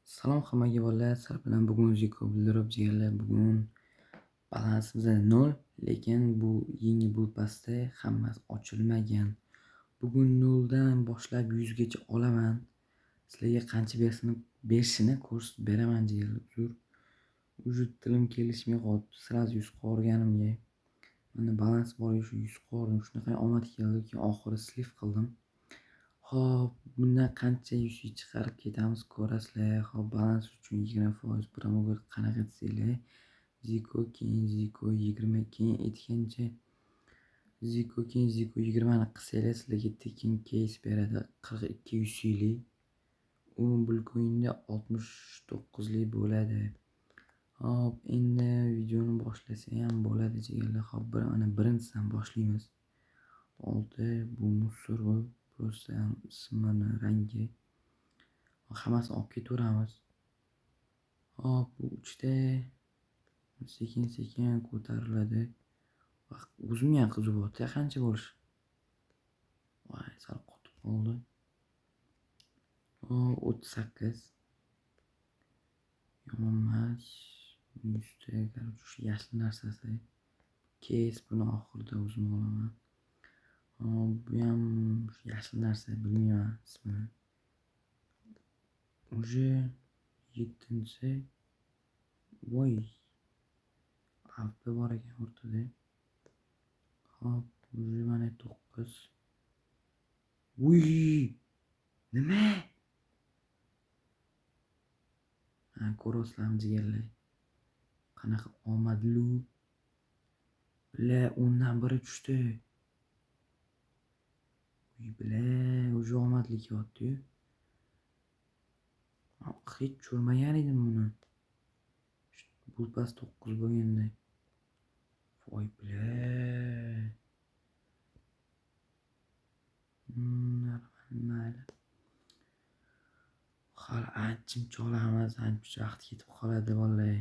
Salom hammaga bolalar, sizlar bilan bugun Ziko bildirib jigarlar. Bugun balansimiz 0, lekin bu yangi bu pastda hammasi ochilmagan. Bugun 0 dan boshlab 100 gacha olaman. Sizlarga qancha berishini ko'rsatib beraman jigarlar. Uzr, tilim kelishmay qoldi. Sraz 100 qo'rganimga. Mana balans bor, shu 100 qo'rdim. Shunaqa omad keldi, oxiri slif qildim. Xo'p, bundan qancha yuzga chiqarib ketamiz ko'rasizlar. Xo'p, balans uchun 20% promoga qanaqa desanglar, Ziko keyin Ziko 20 keyin aytgancha Ziko keyin Ziko 20 ni qilsanglar sizlarga tekin case beradi 42 yuzlik. U Bitcoin'da 69 lik bo'ladi. Hop, endi videoni boshlasa ham bo'ladi jigarlar. Hop, mana birinchisidan boshlaymiz. Oldi bu musor bu просто ismini rangi hammasini olib ketaveramiz. Hop, bu 3 sekin ko'tariladi. O'zimga ham qiziqyapti, qancha bo'lishi. Voy, sal qotib qoldi. 38 yomon emas. 100 ta, shu yashil narsasi. Case buni oxirida o'zim olaman. Bu ham yashil narsa, bilmayman ismini. Уже 7-si. Voy. Alfa bor ekan o'rtada. Hop, уже mana 9. Uy! Nima? Ko'rasizlarmi jigarlar? Qanaqa omadli. Bla, 10 dan biri tushdi. Uy, bla, уже omadli kelyapti-yu. Hech ko'rmagan edim buni. Bu pas 9 bo'lganda. Voy, bla. Mayli. Hali anchim cholamiz, ancha vaqt ketib qoladi vallahi.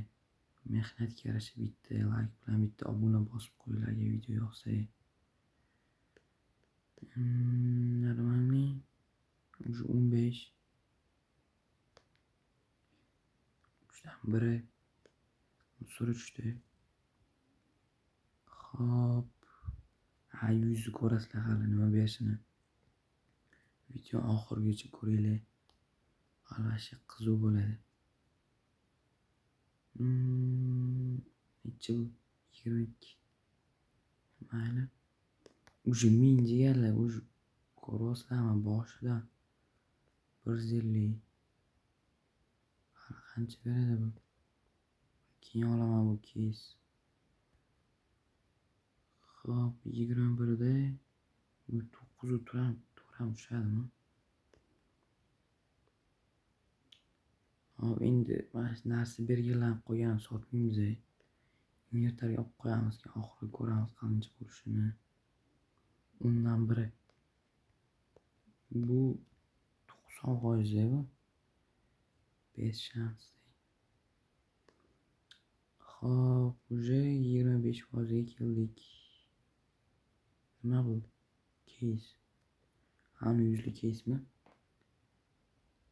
Mehnatga yarasha bitta like bilan bitta obuna bosib qo'yinglar agar video yoqsa. Нормальный. Уже 15. Uchdan biri. Musor tushdi. Hop. 100 ko'rasizlar hali nima berishini. Video oxirigacha ko'ringlar. Albatta qiziq bo'ladi. Necha bu? 22. Mayli. Уже 1000 jigarlar, уже ko'ryapsizlarmi boshidan 150. Hali qancha beradi bu? Keyin olaman bu case. Hop, 21 da 9 turam tushadimi? Hop, endi mana shu narsa belgilanib qo'ygan sotmaymiz. Invertorga olib qo'yamiz, keyin oxirida ko'ramiz qancha bo'lishini. 10 dan biri. Bu 90% bu. 5 shans. Hop, уже 25% ga keldik. Nima bu? Case. Ana 100 lik case mi?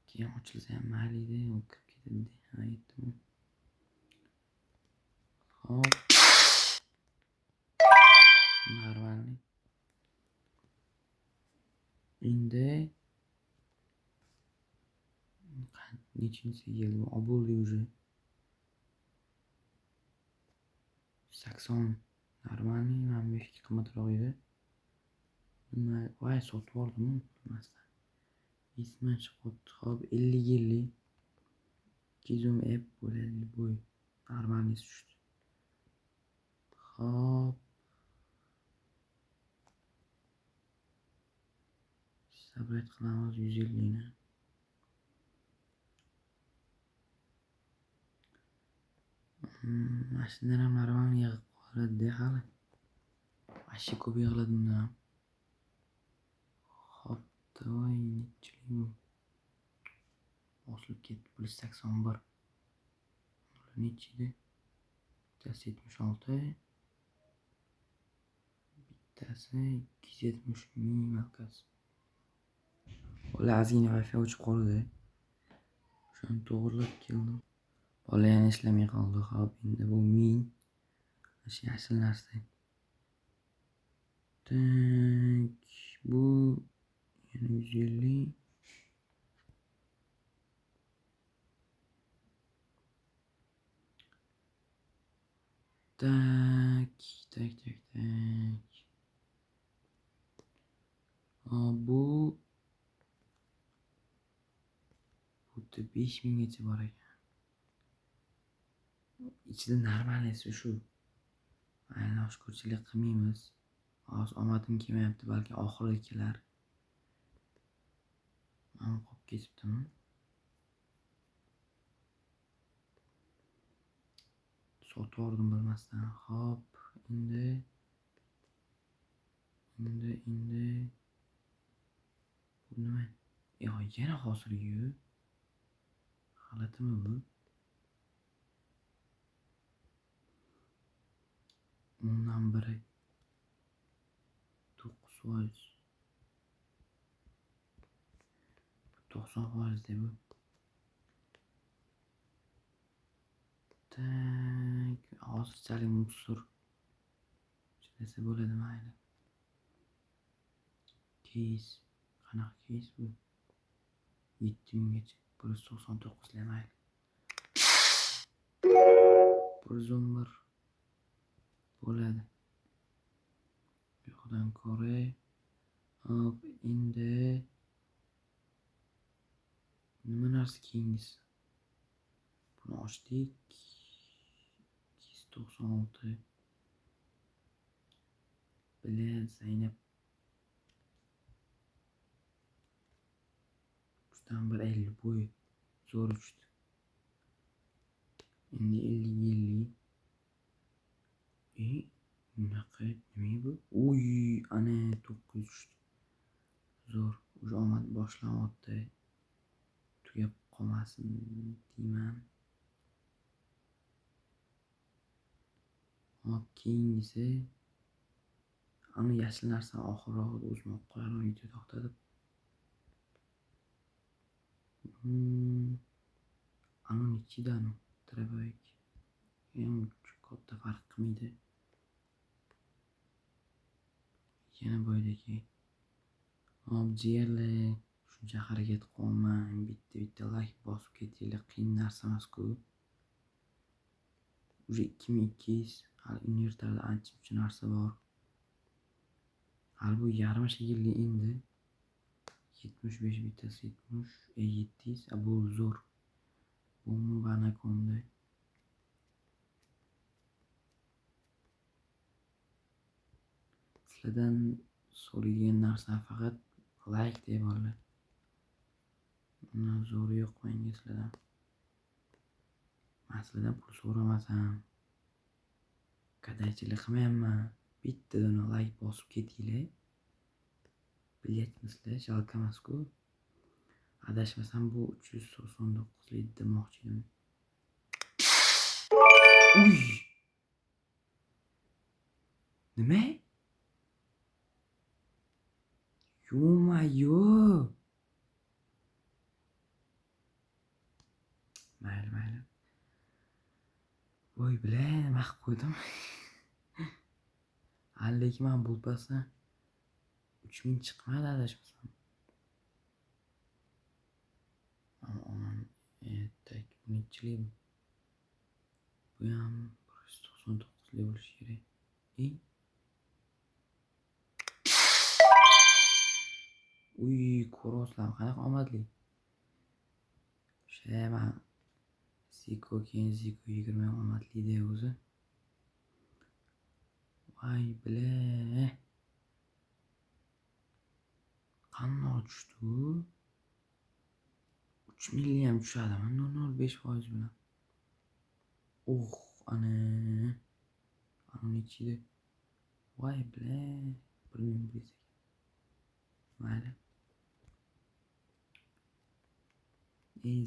Keyin ochilsa ham mayli edi, kirib ketadi. Aytdim. Hop. Нормальный. Endi nechinchi yil bo'ldi уже. 80. Нормальный, 15 qimmatroq edi. Nima, voy sotib oldim bilmasdan. Isman chiqibdi. Hop, 50. Kizum app bo'ladi bo'y. Нормальный tushdi. Hop. Sabret qilamiz 150 ni. Mashinalar ham normal yig'ib qoladi hali. Ashi ko'p yig'iladi bundan ham. Hop, davay nechlik bu? Bosilib ketdi. 181. Nechi edi? Bittasi 76. Bittasi 270 ming markasi. Ozgina Wi-Fi o'chib qoldi. Shu Shuni to'g'irlab keldim. Bola yana ishlamay qoldi. Hop, endi bu 1000. Shu yashil narsa. Tak, bu yana 150. Tak. Bu xuddi 5000 gacha bor ekan. Ichida normalisi shu. Mayli, oshkorchilik qilmaymiz. Hozir omadim kelmayapti, balki oxirgi kelar. Mana qolib ketibdimi? Sotvordim bilmasdan. Hop, endi bu nima? Yana hozirgi-yu. G'alatimi bu? Undan biri 9%. 90% bu. Tak, hozirchalik mutsur. Desa bo'ladi, mayli. Keys. Qanaqa keys bu? 7000 gacha. 199 la mayli. 111 bo'ladi. Yo'qdan ko'ray. Hop, endi nima narsa keyingisi? Buni ochdik. 296. Bilan Zaynab. 350 bo'yi. Zo'r uchdi. Endi 50. Bunaqa nima bu? Uy, ana 900 tushdi. Zo'r. Уже omad boshlanyapti. Tugab qolmasin deyman. Hop, keyingisi. Ana yashil narsa oxirroq o'zim qo'yaman video to'xtatib. Ana ichidami? Trebek. Ham katta farq qilmaydi. Yana boydagi. Hop, jigarlar, shuncha harakat qilmang. Bitta like bosib ketinglar. Qiyin narsa emas-ku. Уже 2200. Hali invertorda ancha narsa bor. Hali bu yarim shekilli endi. 75 bittasi 70. 700. Bu zo'r. Bombani ko'ndi. Sizlardan so'raydigan narsa faqat like deyapman. Undan zo'ri yo'q menga sizlardan. Men sizlardan pul so'ramasam, kadaychilik qilmayapman. Bittadan like bosib ketinglar. Bilyapsizlar, jalka emas-ku. Adashmasam bu 399 demoqchi edim. Uy! Nima? Yo-mayo! Mayli. Voy, bilan nima qilib qo'ydim? Lekin men bu pasdan 3000 chiqmadi adashmasam. Aman, tak, bunchilik bu. Bu ham 199 bo'lishi kerak. Uy, ko'rasizlar, qanaqa omadli. Shayman. Ziko 20 omadli-da o'zi. Voy, bilan. Qanday tushdi? 3 million ham tushadimi? 0.05% bilan. Ana ichida. Voy, bilan. 1100. Mayli.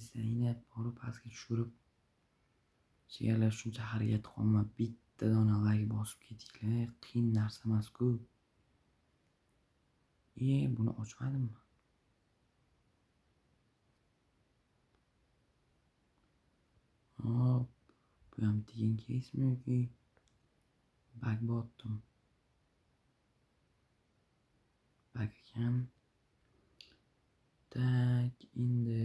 Zaynab borib pastga tushirib. Jigarlar, shuncha harakat qilma, bitta dona like bosib ketinglar. Qiyin narsa emas-ku. Buni ochmadimmi? Bu ham tekin keysmi yoki bug botdim? Bug ekan. Tak, endi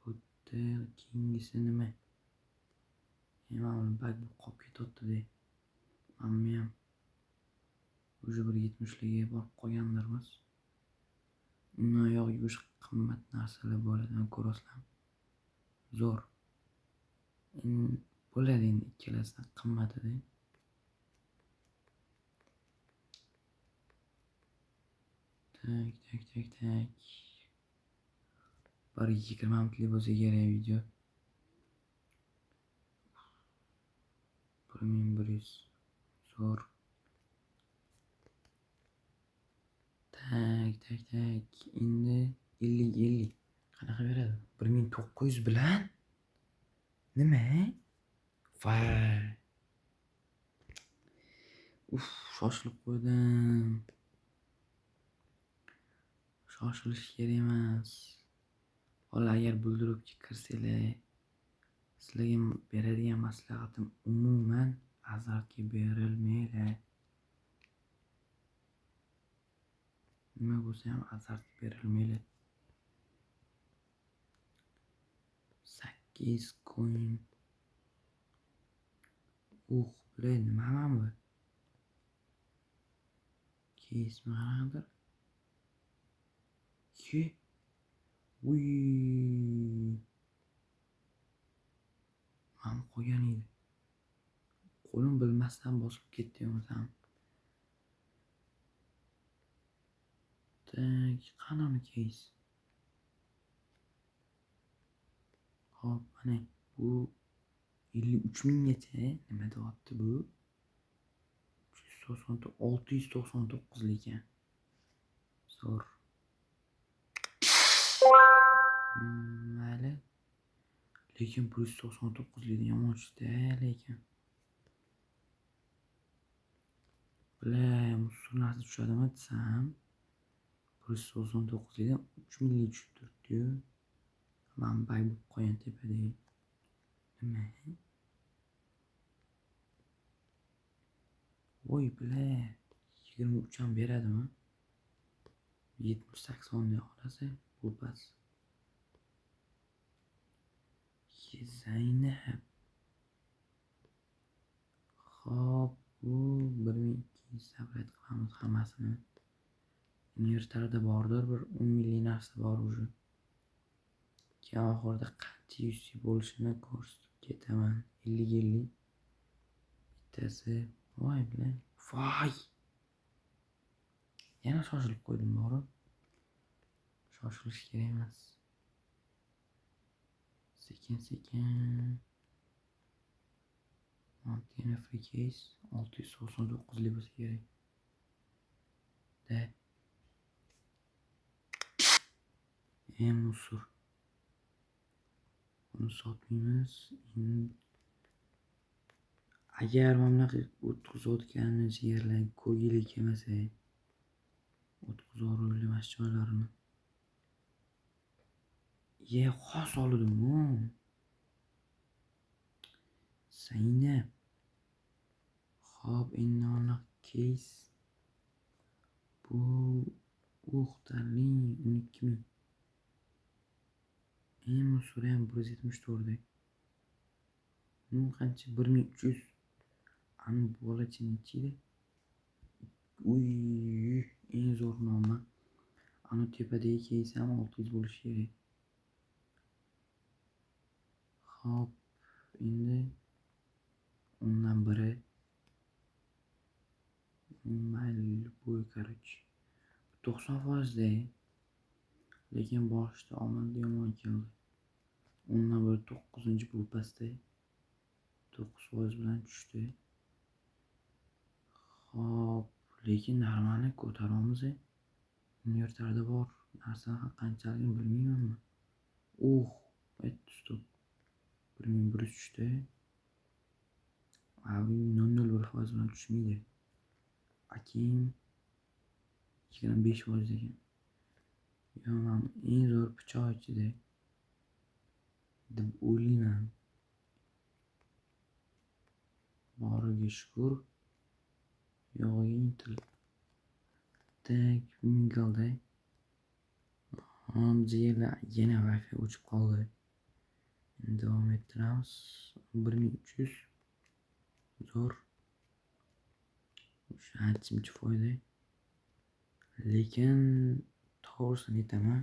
bu yerda keyingisi nima? Mana bug bo'lib qolib ketyapti-da. Hamma ham уже bir 70larga borib qolgandirmiz. Undan yoq yuvish qimmat narsalar bo'ladigan ko'rasizlarmi? Zo'r. Bo'ladi endi ikkalasidan qimmatida. Tak. 1:20 minutlik bo'lsa kerak video. 1100. Zo'r. Tak. Endi 50. Qanaqa beradi? 1900 bilan? Nima? Voy. Shoshilib qo'ydim. Shoshilish kerak emas. Hali agar bulduropga kirsanglar, sizlarga beradigan maslahatim umuman azartga berilmanglar. Nima bo'lsa ham azartga berilmanglar. 8 coin. Bular nima bu? Keysmi qanaqadir? Uy. Ham qo'ygan edi. Qo'lim bilmasdan bosib ketdi yo'qsam. Tak, qanami keys? Hop, mana bu 53 minggacha nima deyapti bu? 699 ekan. Zo'r. Mayli. Lekin 199 likni yomon tushdi lekin. Bilam, sunnasi tushadimi desam, 199 likdan 3 minglik tushib turibdi-yu. Men bay bo'lib qo'ygan tepadagi. Nima? Voy bile, 23 ham beradimi? 70-80 deb olasa, bu bas. Zaynab. Hop, bu 1200 sabrat qilamiz hammasini. Invertorda bordir, bir 10 minglik narsa bor уже. Keyin oxirida qancha UC bo'lishini ko'rsatib ketaman. 50. Bittasi. Voy bilan. Voy. Yana shoshilib qo'ydim bori. Shoshilish kerak emas. Sekin. Montana free case 699 lik bo'lsa kerak. Da. Musor. Buni sotmaymiz. Agar mamlakat o'tkazayotganini yerlarga ko'rgilik kelmasa, o'tkazorli mashinalarni. Xos oldim-ku. Zaynab. Hop, endi mana case. Bu o'xtarling 12 ming. Musor ham 174. Bu qancha? 1300. Ani bolachini ichida. Uy, eng zo'r noma. Ani tepadagi case ham 600 bo'lishi kerak. Hop, endi ondan biri mayli bu короче 90% de. Lekin boshida omadi yomon keldi. Ondan biri 9-chi bu pastda 9% bilan tushdi. Hop, lekin narmani ko'taramiz. Invertorda bor narsa qanchaligini bilmayman. Stop. 1100 tushdi. Abi 0.01% bilan tushmaydi. Akim 25% ekan. Yomon, eng zo'r pichoq ichida deb o'ylayman. boriga shukur. Yog'iga intilib. Tak, mingildi. Jigarlar yana Wi-Fi o'chib qoldi. Endi davom ettiramiz. 1300. Zo'r. Ancha foyda. Lekin to'g'risini aytaman.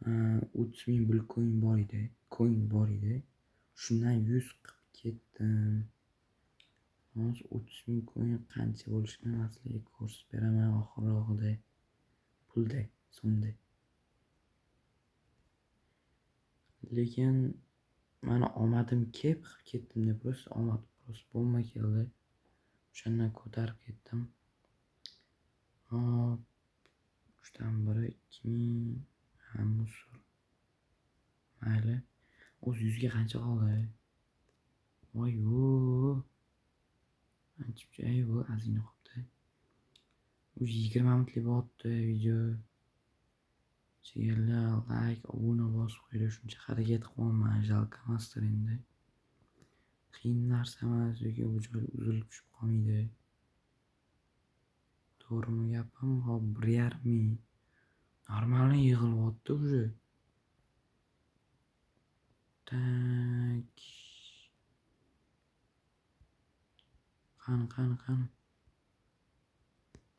30.000 bitcoin bor edi. Shundan 100 qilib ketdim. Hozir 30.000 coin qancha bo'lishini sizlarga ko'rsatib beraman oxirrog'ida. Pulda, so'mda. Lekin mana omadim kelib ketdim deb omad bomba keldi. O'shandan ko'tarib ketdim. Hop, 3dan biri 2000 musor. Mayli. O'z 100 ga qancha qoldi? Voy-yo. Ancha bu azina qopti. 20 minutlik bo'ldi video. Jigarlar, like, obuna bosib qo'yinglar, shuncha harakat qilyapman, jalkamasdir endi. Qiyin narsa emas, yoki bu joy uzilib tushib qolmaydi. To'g'rimi gapim? Hop 1.5 normalni yig'ilyapti уже. Tak. Qani.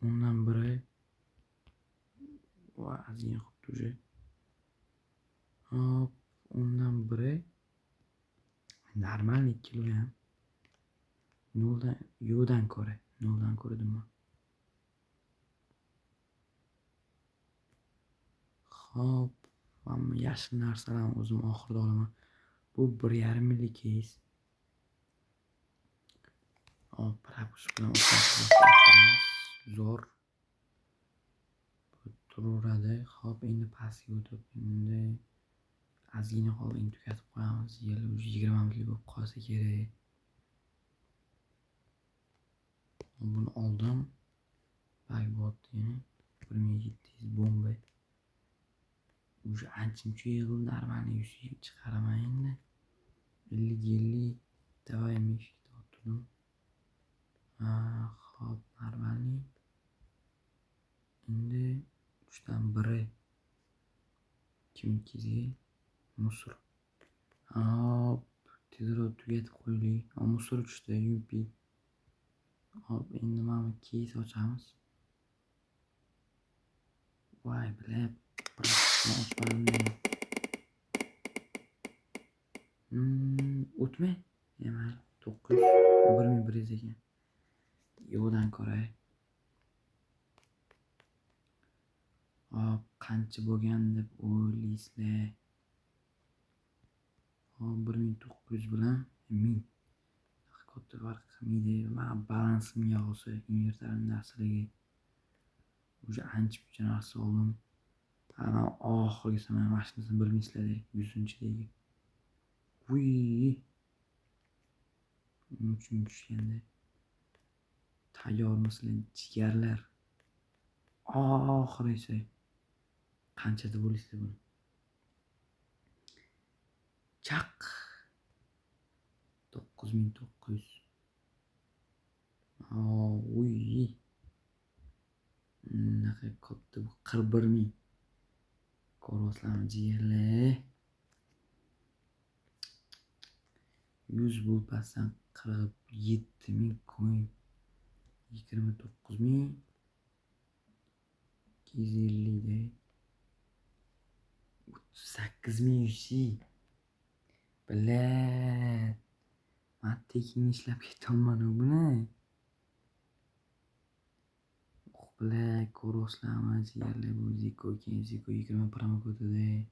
Ondan biri. Va azina qopti уже. Hop, ondan biri. Normalni kilo ham. 0dan ko'radim. Hop, hamma yashil narsalarni o'zim oxirida olaman. Bu 1.5 millik keys. Hop, propus bilan o'tkazamiz. Zo'r. Turaveradi. Hop, endi pastga o'tib, endi azina qolgan tugatib qo'yamiz. Yili 20 minutlik bo'lib qolsa kerak. Buni oldim. Baybot yana 1700 bomba. Уже ancha yig'ildi, normalni 100 chiqaraman endi. 50 давай mishkda o'tirdim. Hop, normalni. Endi 3dan biri 2200 ga musor. Hop, tezroq tugatib qo'yaylik. Musor tushdi, yumpi. Hop, endi mana keys ochamiz. Voy, bilib, ochmadim. O'tmay. Mayli, 1100 ekan. Yo'qdan ko'ray. Hop, qancha bo'lgan deb o'ylaysizlar? Hop, 1900 bilan 1000. Katta farq qilmaydi. Mana balansimga olsa, invertorning narsaligi. Уже ancha narsa oldim. Ana oxirgisi mana mashinasini bilmaysizlar, 100-chidagi. Uy. Uchun tushganda. Tayyormisizlar, jigarlar? Oxirgisi. Qanchada bo'laysizlar buni? Chaq. 9900. Uy. Naqa katta bu 41000. Ko'ryapsizlarmi jigarlar? 100 bo'lpasdan 47000 coin. 29000. 250 da. 38100. Bilat. Men tekin ishlab ketaman buni. Bilat, ko'ryapsizlarmi jigarlar? Bu Ziko 20 promokodi.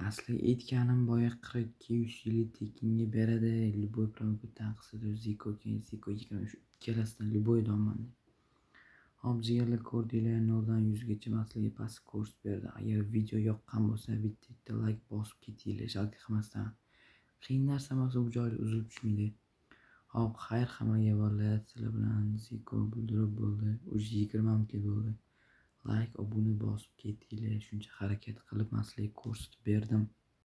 Asli aytganim boya 4250 tekinga beradi. Любой promokoddan qilsa Ziko 20 shu ikkalasidan любой domanda. Hop, jigarlar ko'rdinglar, 0dan 100 gacha maslarga past kurs berdi. Agar video yoqqan bo'lsa, bitta like bosib ketinglar, jalka qilmasdan. Qiyin narsa emas, bu joyda uzilib tushmaydi. Hop, xayr hammaga bo'ladi. Sizlar bilan Ziko bildirib bo'ldi. O'zi 20 minutlik bo'ldi. Like, obuna bosib ketinglar. Shuncha harakat qilib maslarga ko'rsatib berdim.